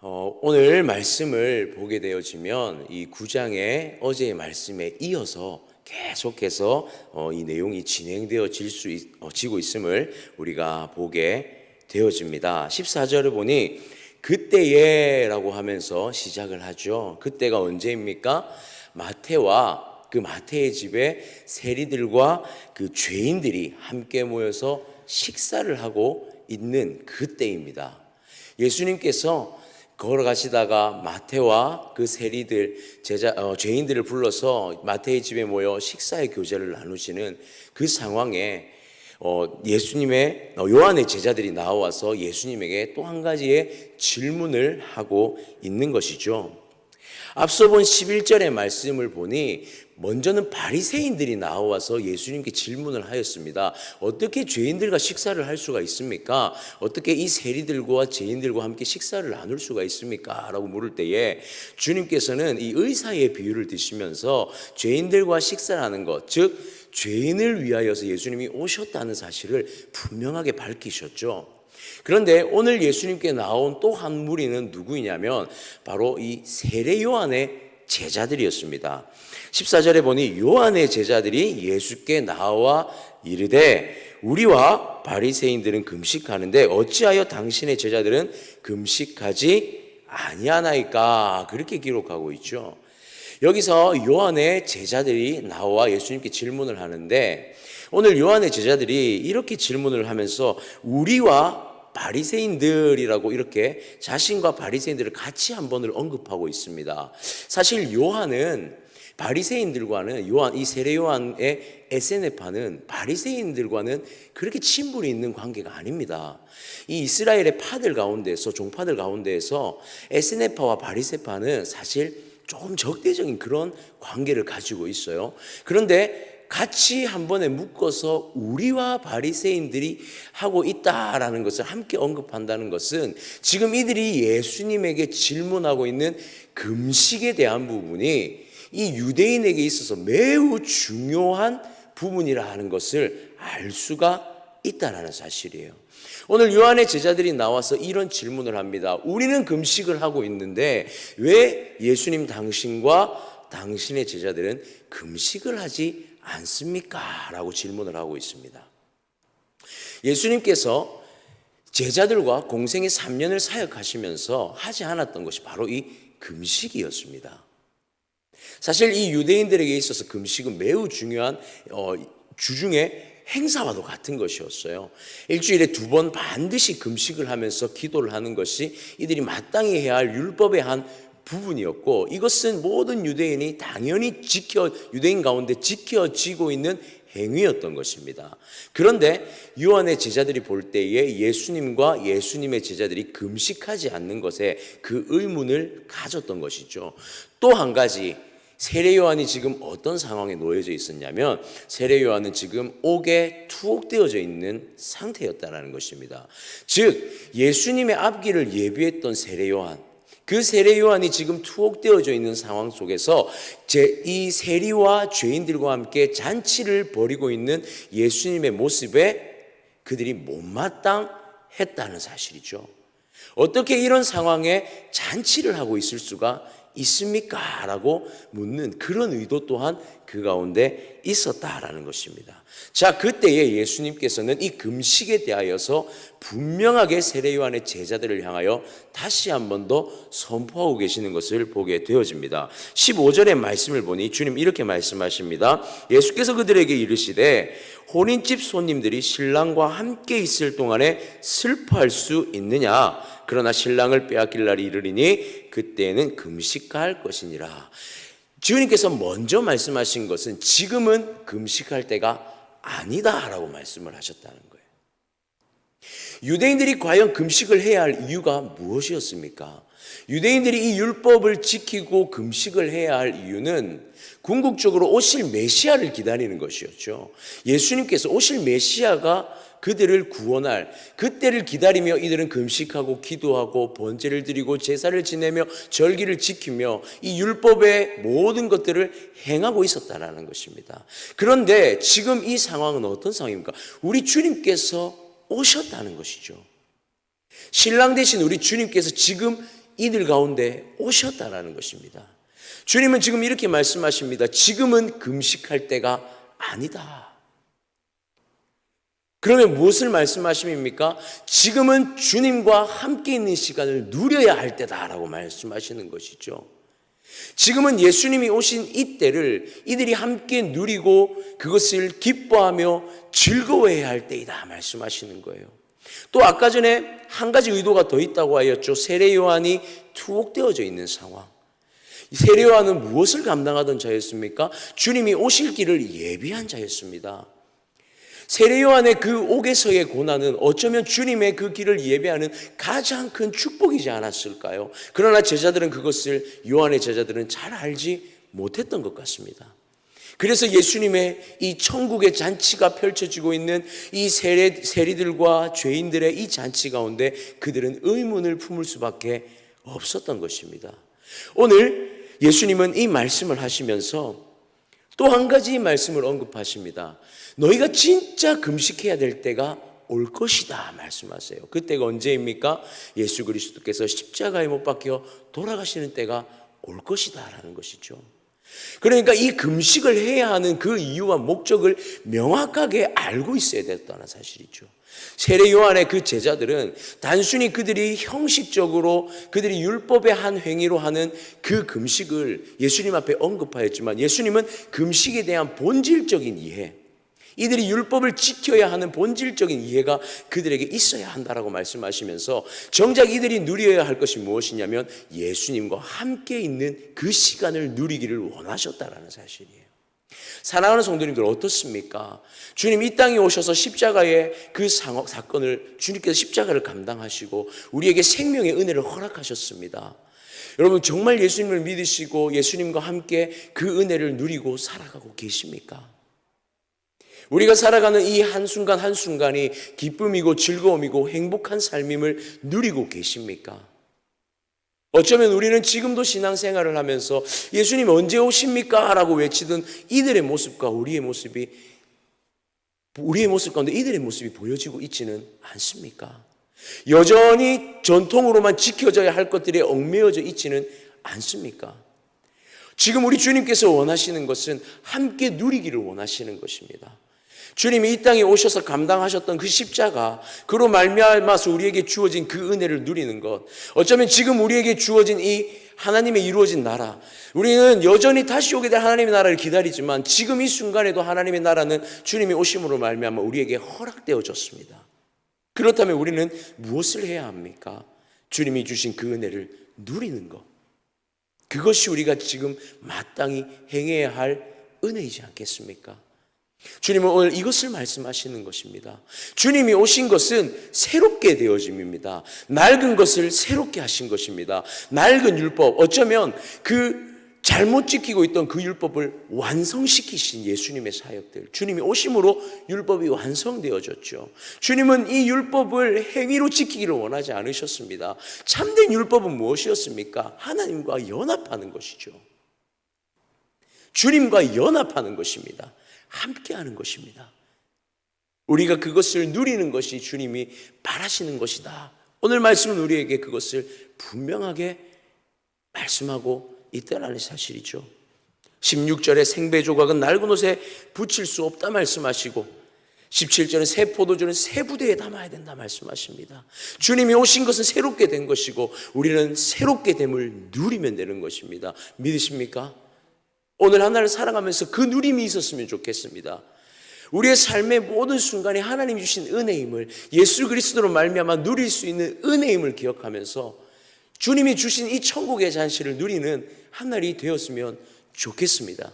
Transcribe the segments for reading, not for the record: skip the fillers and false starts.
오늘 말씀을 보게 되어지면 이 9장의 어제의 말씀에 이어서 계속해서 이 내용이 지고 있음을 우리가 보게 되어집니다. 14절을 보니 그때에 라고 하면서 시작을 하죠. 그때가 언제입니까? 마태와 그 마태의 집에 세리들과 그 죄인들이 함께 모여서 식사를 하고 있는 그때입니다. 예수님께서 걸어가시다가 마태와 그 세리들, 죄인들을 불러서 마태의 집에 모여 식사의 교제를 나누시는 그 상황에 요한의 제자들이 나와서 예수님에게 또 한 가지의 질문을 하고 있는 것이죠. 앞서 본 11절의 말씀을 보니 먼저는 바리새인들이 나와서 예수님께 질문을 하였습니다. 어떻게 죄인들과 식사를 할 수가 있습니까? 어떻게 이 세리들과 죄인들과 함께 식사를 나눌 수가 있습니까? 라고 물을 때에 주님께서는 이 의사의 비유를 드시면서 죄인들과 식사하는 것, 즉 죄인을 위하여서 예수님이 오셨다는 사실을 분명하게 밝히셨죠. 그런데 오늘 예수님께 나온 또 한 무리는 누구이냐면 바로 이 세례 요한의 제자들이었습니다. 14절에 보니 요한의 제자들이 예수께 나와 이르되 우리와 바리새인들은 금식하는데 어찌하여 당신의 제자들은 금식하지 아니하나이까? 그렇게 기록하고 있죠. 여기서 요한의 제자들이 나와 예수님께 질문을 하는데 오늘 요한의 제자들이 이렇게 질문을 하면서 우리와 바리새인들이라고 이렇게 자신과 바리새인들을 같이 한 번을 언급하고 있습니다. 사실 요한은 바리새인들과는 이 세례 요한의 에세네파는 바리새인들과는 그렇게 친분이 있는 관계가 아닙니다. 이 이스라엘의 파들 가운데서 종파들 가운데에서 에세네파와 바리새파는 사실 조금 적대적인 그런 관계를 가지고 있어요. 그런데 같이 한 번에 묶어서 우리와 바리새인들이 하고 있다라는 것을 함께 언급한다는 것은 지금 이들이 예수님에게 질문하고 있는 금식에 대한 부분이 이 유대인에게 있어서 매우 중요한 부분이라는 것을 알 수가 있다라는 사실이에요. 오늘 요한의 제자들이 나와서 이런 질문을 합니다. 우리는 금식을 하고 있는데 왜 예수님 당신과 당신의 제자들은 금식을 하지 않습니까? 라고 질문을 하고 있습니다. 예수님께서 제자들과 공생의 3년을 사역하시면서 하지 않았던 것이 바로 이 금식이었습니다. 사실 이 유대인들에게 있어서 금식은 매우 중요한 주중의 행사와도 같은 것이었어요. 일주일에 2번 반드시 금식을 하면서 기도를 하는 것이 이들이 마땅히 해야 할 율법의 한 부분이었고 이것은 모든 유대인이 당연히 유대인 가운데 지켜지고 있는 행위였던 것입니다. 그런데 요한의 제자들이 볼 때에 예수님과 예수님의 제자들이 금식하지 않는 것에 그 의문을 가졌던 것이죠. 또 한 가지 세례 요한이 지금 어떤 상황에 놓여져 있었냐면 세례 요한은 지금 옥에 투옥되어져 있는 상태였다는 것입니다. 즉 예수님의 앞길을 예비했던 세례 요한, 그 세례 요한이 지금 투옥되어져 있는 상황 속에서 이 세리와 죄인들과 함께 잔치를 벌이고 있는 예수님의 모습에 그들이 못마땅했다는 사실이죠. 어떻게 이런 상황에 잔치를 하고 있을 수가 있습니까? 라고 묻는 그런 의도 또한 그 가운데 있었다라는 것입니다. 자, 그때에 예수님께서는 이 금식에 대하여서 분명하게 세례 요한의 제자들을 향하여 다시 한 번 더 선포하고 계시는 것을 보게 되어집니다. 15절의 말씀을 보니 주님 이렇게 말씀하십니다. 예수께서 그들에게 이르시되 혼인집 손님들이 신랑과 함께 있을 동안에 슬퍼할 수 있느냐? 그러나 신랑을 빼앗길 날이 이르리니 그때에는 금식할 것이니라. 주님께서 먼저 말씀하신 것은 지금은 금식할 때가 아니다라고 말씀을 하셨다는 거예요. 유대인들이 과연 금식을 해야 할 이유가 무엇이었습니까? 유대인들이 이 율법을 지키고 금식을 해야 할 이유는 궁극적으로 오실 메시아를 기다리는 것이었죠. 예수님께서 오실 메시아가 그들을 구원할 그때를 기다리며 이들은 금식하고 기도하고 번제를 드리고 제사를 지내며 절기를 지키며 이 율법의 모든 것들을 행하고 있었다는 것입니다. 그런데 지금 이 상황은 어떤 상황입니까? 우리 주님께서 오셨다는 것이죠. 신랑 되신 우리 주님께서 지금 이들 가운데 오셨다라는 것입니다. 주님은 지금 이렇게 말씀하십니다. 지금은 금식할 때가 아니다. 그러면 무엇을 말씀하십니까? 지금은 주님과 함께 있는 시간을 누려야 할 때다라고 말씀하시는 것이죠. 지금은 예수님이 오신 이때를 이들이 함께 누리고 그것을 기뻐하며 즐거워해야 할 때이다 말씀하시는 거예요. 또 아까 전에 한 가지 의도가 더 있다고 하였죠. 세례 요한이 투옥되어져 있는 상황. 세례 요한은 무엇을 감당하던 자였습니까? 주님이 오실 길을 예비한 자였습니다. 세례 요한의 그 옥에서의 고난은 어쩌면 주님의 그 길을 예배하는 가장 큰 축복이지 않았을까요? 그러나 제자들은 그것을, 요한의 제자들은 잘 알지 못했던 것 같습니다. 그래서 예수님의 이 천국의 잔치가 펼쳐지고 있는 이 세리들과 죄인들의 이 잔치 가운데 그들은 의문을 품을 수밖에 없었던 것입니다. 오늘 예수님은 이 말씀을 하시면서 또 한 가지 말씀을 언급하십니다. 너희가 진짜 금식해야 될 때가 올 것이다 말씀하세요. 그때가 언제입니까? 예수 그리스도께서 십자가에 못 박혀 돌아가시는 때가 올 것이다 라는 것이죠. 그러니까 이 금식을 해야 하는 그 이유와 목적을 명확하게 알고 있어야 됐다는 사실이죠. 세례 요한의 그 제자들은 단순히 그들이 형식적으로 그들이 율법의 한 행위로 하는 그 금식을 예수님 앞에 언급하였지만, 예수님은 금식에 대한 본질적인 이해, 이들이 율법을 지켜야 하는 본질적인 이해가 그들에게 있어야 한다라고 말씀하시면서 정작 이들이 누려야 할 것이 무엇이냐면 예수님과 함께 있는 그 시간을 누리기를 원하셨다라는 사실이에요. 사랑하는 성도님들 어떻습니까? 주님 이 땅에 오셔서 십자가의 그 사건을, 주님께서 십자가를 감당하시고 우리에게 생명의 은혜를 허락하셨습니다. 여러분 정말 예수님을 믿으시고 예수님과 함께 그 은혜를 누리고 살아가고 계십니까? 우리가 살아가는 이 한순간 한순간이 기쁨이고 즐거움이고 행복한 삶임을 누리고 계십니까? 어쩌면 우리는 지금도 신앙생활을 하면서 예수님 언제 오십니까? 라고 외치던 이들의 모습과 우리의 모습 가운데 이들의 모습이 보여지고 있지는 않습니까? 여전히 전통으로만 지켜져야 할 것들에 얽매여져 있지는 않습니까? 지금 우리 주님께서 원하시는 것은 함께 누리기를 원하시는 것입니다. 주님이 이 땅에 오셔서 감당하셨던 그 십자가, 그로 말미암아서 우리에게 주어진 그 은혜를 누리는 것, 어쩌면 지금 우리에게 주어진 이 하나님의 이루어진 나라, 우리는 여전히 다시 오게 될 하나님의 나라를 기다리지만 지금 이 순간에도 하나님의 나라는 주님이 오심으로 말미암아 우리에게 허락되어졌습니다. 그렇다면 우리는 무엇을 해야 합니까? 주님이 주신 그 은혜를 누리는 것, 그것이 우리가 지금 마땅히 행해야 할 은혜이지 않겠습니까? 주님은 오늘 이것을 말씀하시는 것입니다. 주님이 오신 것은 새롭게 되어짐입니다. 낡은 것을 새롭게 하신 것입니다. 낡은 율법, 어쩌면 그 잘못 지키고 있던 그 율법을 완성시키신 예수님의 사역들, 주님이 오심으로 율법이 완성되어졌죠. 주님은 이 율법을 행위로 지키기를 원하지 않으셨습니다. 참된 율법은 무엇이었습니까? 하나님과 연합하는 것이죠. 주님과 연합하는 것입니다. 함께하는 것입니다. 우리가 그것을 누리는 것이 주님이 바라시는 것이다. 오늘 말씀은 우리에게 그것을 분명하게 말씀하고 있다는 사실이죠. 16절에 생배 조각은 낡은 옷에 붙일 수 없다 말씀하시고 17절에 새 포도주는 새 부대에 담아야 된다 말씀하십니다. 주님이 오신 것은 새롭게 된 것이고 우리는 새롭게 됨을 누리면 되는 것입니다. 믿으십니까? 오늘 하나를 살아가면서 그 누림이 있었으면 좋겠습니다. 우리의 삶의 모든 순간에 하나님이 주신 은혜임을, 예수 그리스도로 말미암아 누릴 수 있는 은혜임을 기억하면서 주님이 주신 이 천국의 잔치를 누리는 한 날이 되었으면 좋겠습니다.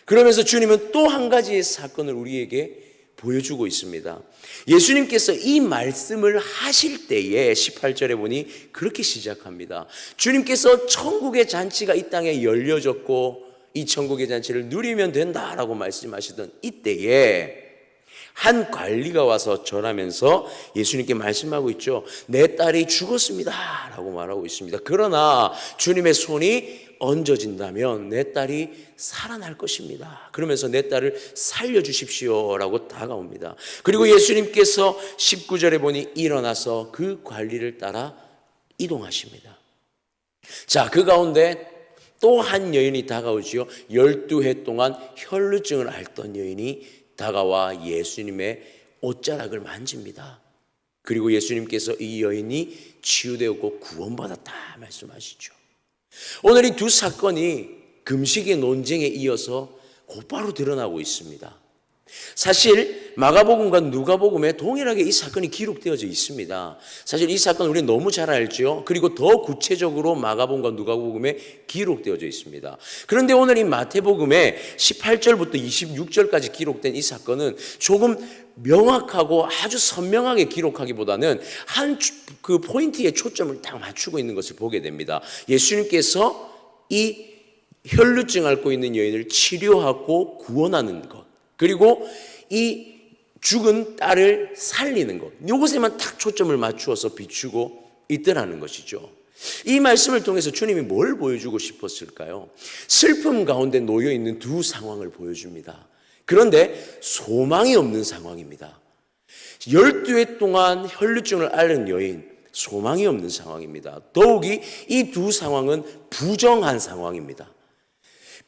그러면서 주님은 또 한 가지의 사건을 우리에게 보여주고 있습니다. 예수님께서 이 말씀을 하실 때에 18절에 보니 그렇게 시작합니다. 주님께서 천국의 잔치가 이 땅에 열려졌고 이 천국의 잔치를 누리면 된다라고 말씀하시던 이때에 한 관리가 와서 전하면서 예수님께 말씀하고 있죠. 내 딸이 죽었습니다 라고 말하고 있습니다. 그러나 주님의 손이 얹어진다면 내 딸이 살아날 것입니다. 그러면서 내 딸을 살려주십시오 라고 다가옵니다. 그리고 예수님께서 19절에 보니 일어나서 그 관리를 따라 이동하십니다. 자, 그 가운데 또 한 여인이 다가오지요. 12해 동안 혈루증을 앓던 여인이 다가와 예수님의 옷자락을 만집니다. 그리고 예수님께서 이 여인이 치유되었고 구원받았다 말씀하시죠. 오늘 이 두 사건이 금식의 논쟁에 이어서 곧바로 드러나고 있습니다. 사실 마가복음과 누가복음에 동일하게 이 사건이 기록되어져 있습니다. 사실 이 사건 우리는 너무 잘 알죠. 그리고 더 구체적으로 마가복음과 누가복음에 기록되어져 있습니다. 그런데 오늘 이 마태복음에 18절부터 26절까지 기록된 이 사건은 조금 명확하고 아주 선명하게 기록하기보다는 한 그 포인트에 초점을 딱 맞추고 있는 것을 보게 됩니다. 예수님께서 이 혈루증 앓고 있는 여인을 치료하고 구원하는 것, 그리고 이 죽은 딸을 살리는 것, 이것에만 딱 초점을 맞추어서 비추고 있더라는 것이죠. 이 말씀을 통해서 주님이 뭘 보여주고 싶었을까요? 슬픔 가운데 놓여 있는 두 상황을 보여줍니다. 그런데 소망이 없는 상황입니다. 12해 동안 혈루증을 앓은 여인, 소망이 없는 상황입니다. 더욱이 이 두 상황은 부정한 상황입니다.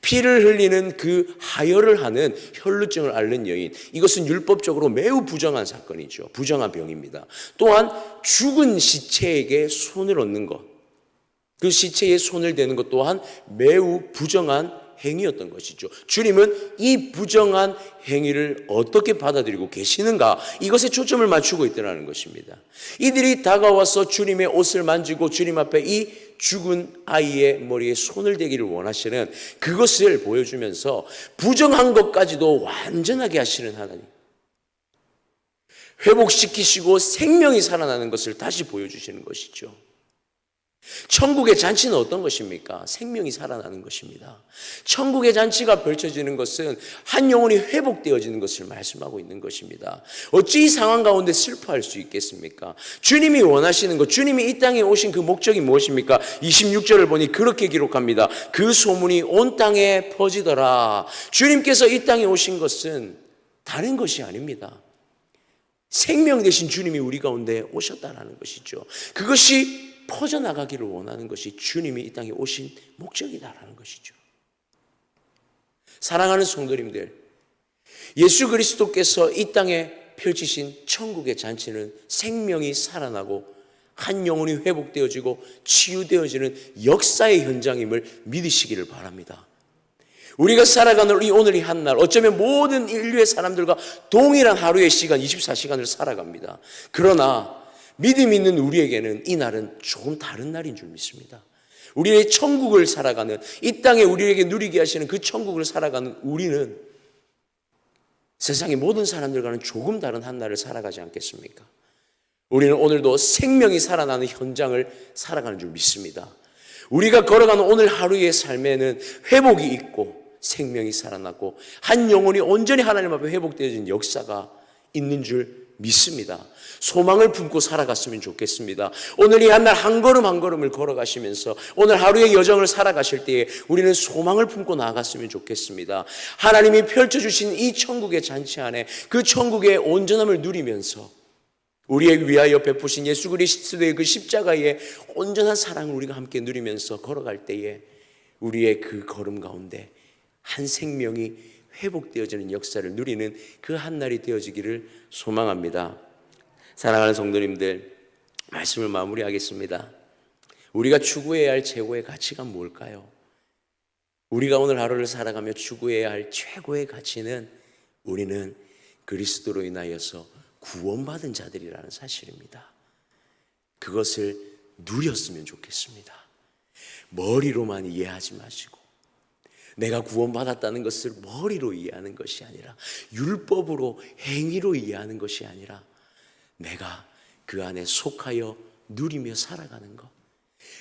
피를 흘리는 그 하혈을 하는 혈루증을 앓는 여인, 이것은 율법적으로 매우 부정한 사건이죠. 부정한 병입니다. 또한 죽은 시체에게 손을 얹는 것, 그 시체에 손을 대는 것 또한 매우 부정한 행위였던 것이죠. 주님은 이 부정한 행위를 어떻게 받아들이고 계시는가, 이것에 초점을 맞추고 있더라는 것입니다. 이들이 다가와서 주님의 옷을 만지고 주님 앞에 이 죽은 아이의 머리에 손을 대기를 원하시는 그것을 보여주면서 부정한 것까지도 완전하게 하시는 하나님, 회복시키시고 생명이 살아나는 것을 다시 보여주시는 것이죠. 천국의 잔치는 어떤 것입니까? 생명이 살아나는 것입니다. 천국의 잔치가 펼쳐지는 것은 한 영혼이 회복되어지는 것을 말씀하고 있는 것입니다. 어찌 이 상황 가운데 슬퍼할 수 있겠습니까? 주님이 원하시는 것, 주님이 이 땅에 오신 그 목적이 무엇입니까? 26절을 보니 그렇게 기록합니다. 그 소문이 온 땅에 퍼지더라. 주님께서 이 땅에 오신 것은 다른 것이 아닙니다. 생명 되신 주님이 우리 가운데 오셨다라는 것이죠. 그것이 퍼져나가기를 원하는 것이 주님이 이 땅에 오신 목적이다라는 것이죠. 사랑하는 성도님들, 예수 그리스도께서 이 땅에 펼치신 천국의 잔치는 생명이 살아나고 한 영혼이 회복되어지고 치유되어지는 역사의 현장임을 믿으시기를 바랍니다. 우리가 살아가는 이 오늘 이 한 날, 어쩌면 모든 인류의 사람들과 동일한 하루의 시간, 24시간을 살아갑니다. 그러나 믿음 있는 우리에게는 이 날은 조금 다른 날인 줄 믿습니다. 우리의 천국을 살아가는, 이 땅에 우리에게 누리게 하시는 그 천국을 살아가는 우리는 세상의 모든 사람들과는 조금 다른 한 날을 살아가지 않겠습니까? 우리는 오늘도 생명이 살아나는 현장을 살아가는 줄 믿습니다. 우리가 걸어가는 오늘 하루의 삶에는 회복이 있고 생명이 살아나고 한 영혼이 온전히 하나님 앞에 회복되어진 역사가 있는 줄 믿습니다. 소망을 품고 살아갔으면 좋겠습니다. 오늘 이 한 날 한 걸음 한 걸음을 걸어가시면서 오늘 하루의 여정을 살아가실 때에 우리는 소망을 품고 나아갔으면 좋겠습니다. 하나님이 펼쳐주신 이 천국의 잔치 안에 그 천국의 온전함을 누리면서 우리의 위하여 베푸신 예수 그리스도의 그 십자가의 온전한 사랑을 우리가 함께 누리면서 걸어갈 때에 우리의 그 걸음 가운데 한 생명이 회복되어지는 역사를 누리는 그 한 날이 되어지기를 소망합니다. 사랑하는 성도님들, 말씀을 마무리하겠습니다. 우리가 추구해야 할 최고의 가치가 뭘까요? 우리가 오늘 하루를 살아가며 추구해야 할 최고의 가치는 우리는 그리스도로 인하여서 구원받은 자들이라는 사실입니다. 그것을 누렸으면 좋겠습니다. 머리로만 이해하지 마시고, 내가 구원받았다는 것을 머리로 이해하는 것이 아니라, 율법으로 행위로 이해하는 것이 아니라, 내가 그 안에 속하여 누리며 살아가는 것,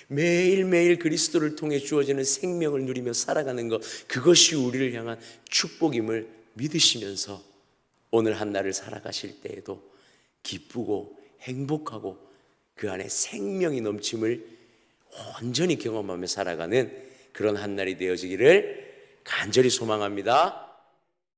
매일매일 그리스도를 통해 주어지는 생명을 누리며 살아가는 것, 그것이 우리를 향한 축복임을 믿으시면서 오늘 한 날을 살아가실 때에도 기쁘고 행복하고 그 안에 생명이 넘침을 온전히 경험하며 살아가는 그런 한 날이 되어지기를 간절히 소망합니다.